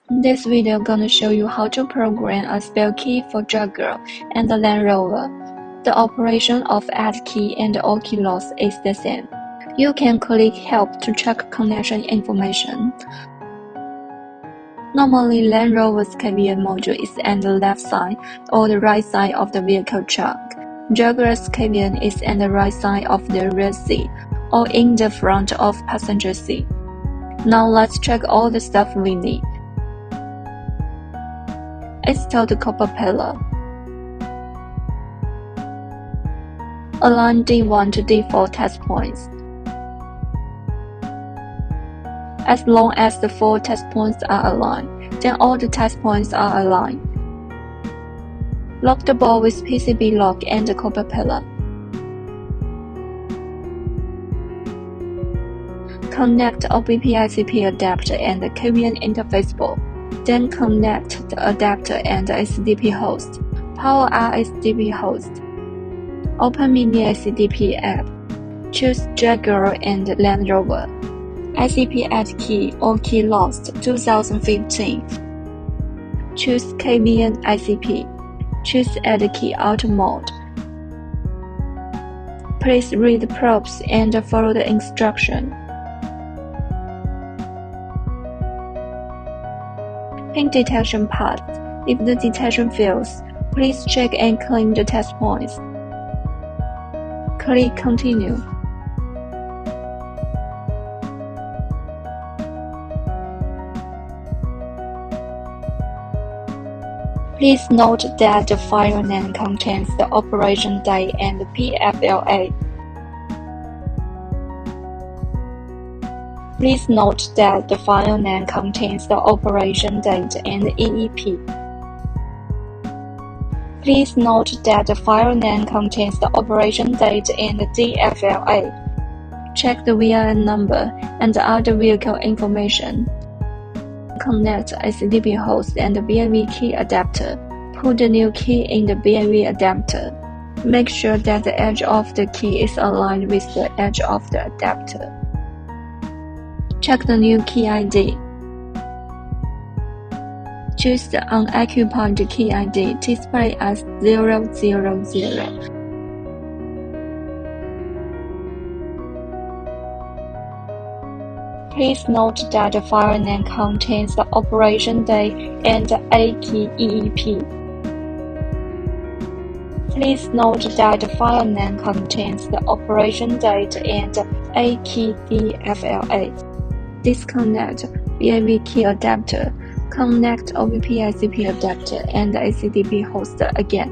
This video gonna show you how to program a spare key for Jaguar and the LandRover. The operation of add key and all key loss is the same. You can click help to check connection information. Normally, LandRover's KVM module is on the left side or the right side of the vehicle trunk. Jaguar's KVM is on the right side of the rear seat or in the front of passenger seat. Now let's check all the stuff we need. Install the copper pillar. Align D1 to D4 test points. As long as the 4 test points are aligned, then all the test points are aligned. Lock the ball with PCB lock and the copper pillar. Connect OBP ICP adapter and the KVM interface board. Then connect the adapter and the ACDP host. Power ACDP host. Open Mini ACDP app. Choose Jaguar and LandRover. ICP add key or key lost 2015. Choose KVM ICP. Choose add key auto mode. Please read the prompts and follow the instruction. Pin detection passed. If the detection fails, please check and claim the test points. Click Continue. Please note that the file name contains the operation date and the PFLA. Please note that the file name contains the operation date and the EEP. Please note that the file name contains the operation date and the DFLA. Check the VIN number and other vehicle information. Connect ACDP host and the VIN key adapter. Put the new key in the VIN adapter. Make sure that the edge of the key is aligned with the edge of the adapter. Check the new key ID. Choose the unoccupied key ID display as 000. Please note that the file name contains the operation date and the A key EEP. Please note that the file name contains the operation date and the A key DFLA. Disconnect VIN key adapter. Connect OBP ICP adapter and the ACDP host again.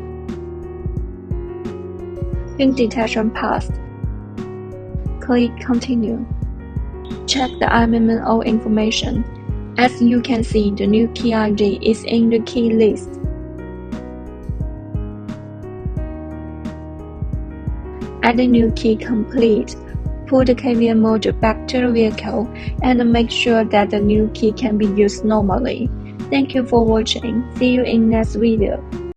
Pin detection passed. Click Continue. Check the MMO information. As you can see, the new key ID is in the key list. Add the new key complete. Put the KVM module back to the vehicle and make sure that the new key can be used normally. Thank you for watching. See you in next video.